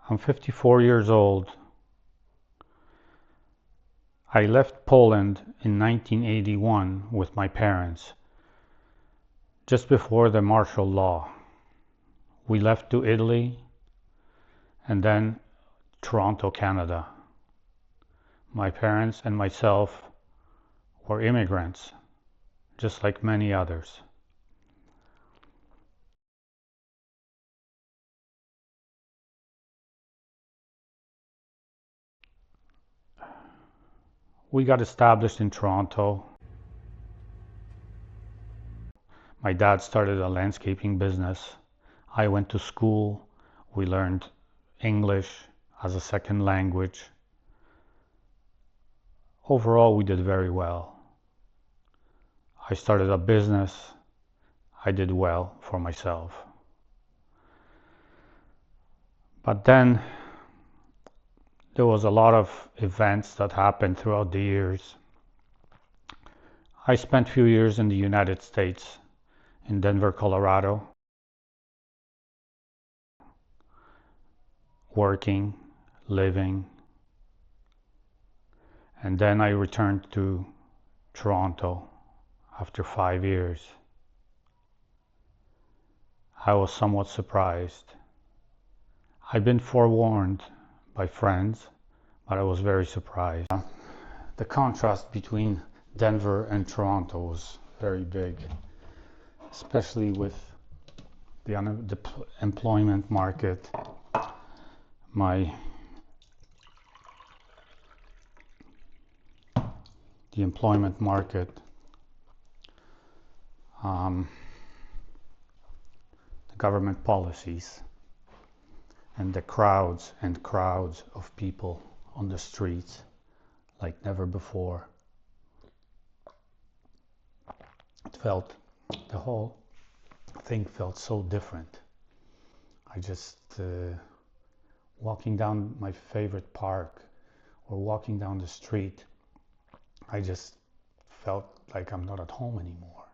I'm 54 years old. I left Poland in 1981 with my parents, just before the martial law. We left to Italy and then Toronto, Canada. My parents and myself were immigrants, just like many others. We got established in Toronto. My dad started a landscaping business. I went to school. We learned English as a second language. Overall, we did very well. I started a business. I did well for myself. But then there was a lot of events that happened throughout the years. I spent a few years in the United States, in Denver, Colorado, working, living, and then I returned to Toronto after 5 years. I was somewhat surprised. I'd been forewarned by friends, but I was very surprised. The contrast between Denver and Toronto was very big, especially with the employment market. The employment market, the government policies, and the crowds and crowds of people on the streets like never before. The whole thing felt so different. I just, walking down my favorite park or walking down the street, I just felt like I'm not at home anymore.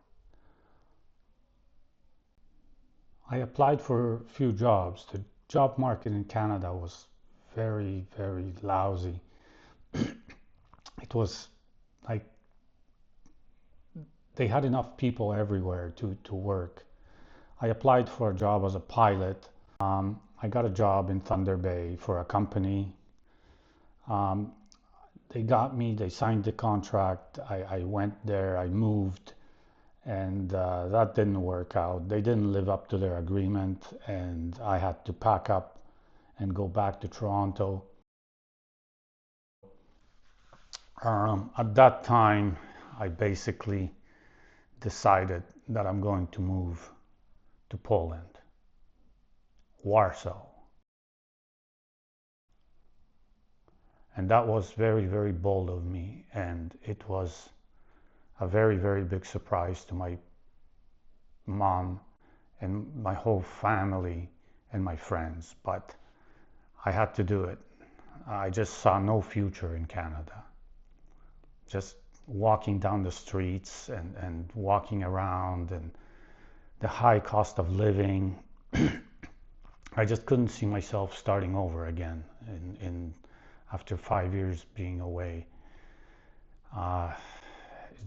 I applied for a few jobs. The job market in Canada was very, very lousy. It was like they had enough people everywhere to work. I applied for a job as a pilot. I got a job in Thunder Bay for a company. They got me, they signed the contract. I went there, I moved, and that didn't work out. They didn't live up to their agreement, and I had to pack up and go back to Toronto. At that time, I basically decided that I'm going to move to Poland, Warsaw. And that was very, very bold of me, and it was a very, very big surprise to my mom and my whole family and my friends, but I had to do it. I just saw no future in Canada. Just walking down the streets and walking around, and the high cost of living. I just couldn't see myself starting over again after 5 years being away.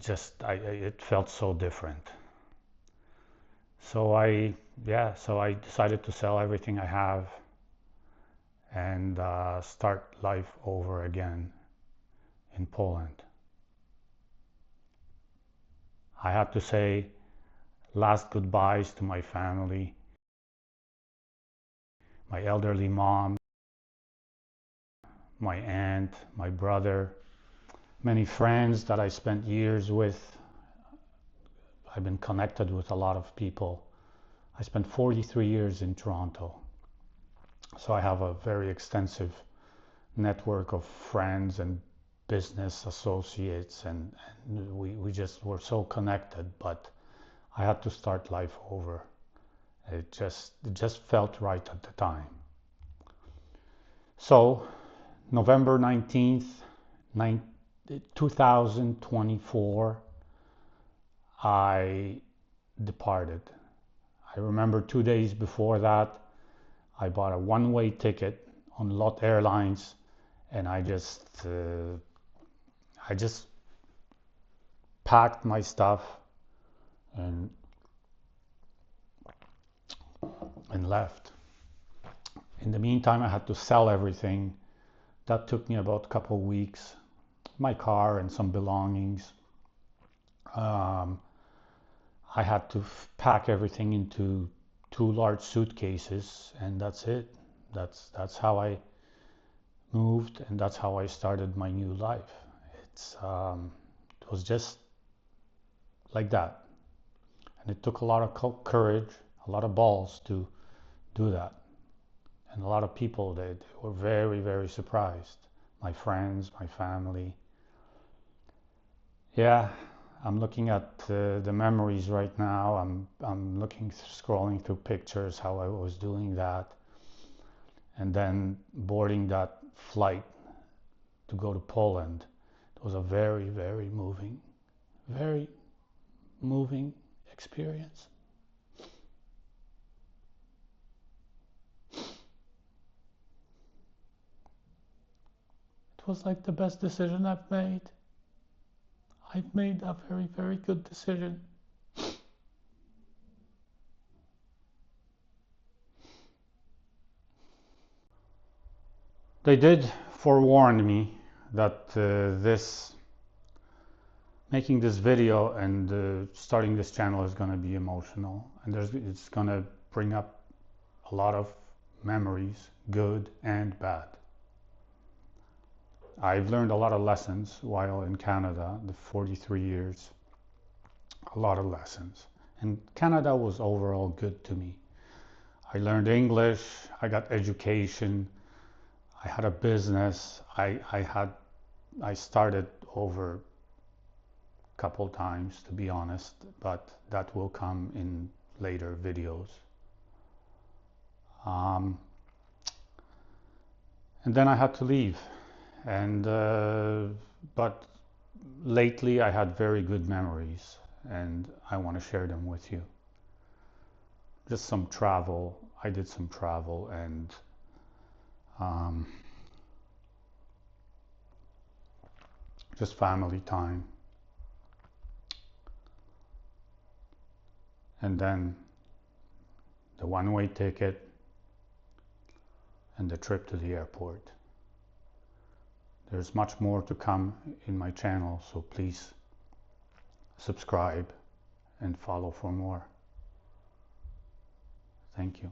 It felt so different. So I decided to sell everything I have and start life over again in Poland. I had to say last goodbyes to my family, my elderly mom, my aunt, my brother, many friends that I spent years with. I've been connected with a lot of people. I spent 43 years in Toronto, so I have a very extensive network of friends and business associates, and we just were so connected, but I had to start life over. It just felt right at the time. So November 19th, 2024, I departed. I remember 2 days before that, I bought a one-way ticket on lot airlines, and I just packed my stuff and left. In the meantime, I had to sell everything. That took me about a couple of weeks. My car and some belongings. Um, I had to pack everything into 2 large suitcases, and that's it. That's how I moved, and that's how I started my new life. It was just like that, and it took a lot of courage, a lot of balls to do that, and a lot of people they were very, very surprised. My friends, my family. Yeah, I'm looking at the memories right now. I'm scrolling through pictures how I was doing that, and then boarding that flight to go to Poland. It was a very, very moving experience. It was like the best decision I've made. I've made a very, very good decision. They did forewarn me that making this video and starting this channel is going to be emotional, and it's going to bring up a lot of memories, good and bad. I've learned a lot of lessons while in Canada, the 43 years, a lot of lessons. And Canada was overall good to me. I learned English, I got education, I had a business, I started over a couple times, to be honest, but that will come in later videos. And then I had to leave, and but lately I had very good memories, and I want to share them with you. Just some travel. I did some travel, and just family time. And then the one-way ticket and the trip to the airport. There's much more to come in my channel, so please subscribe and follow for more. Thank you.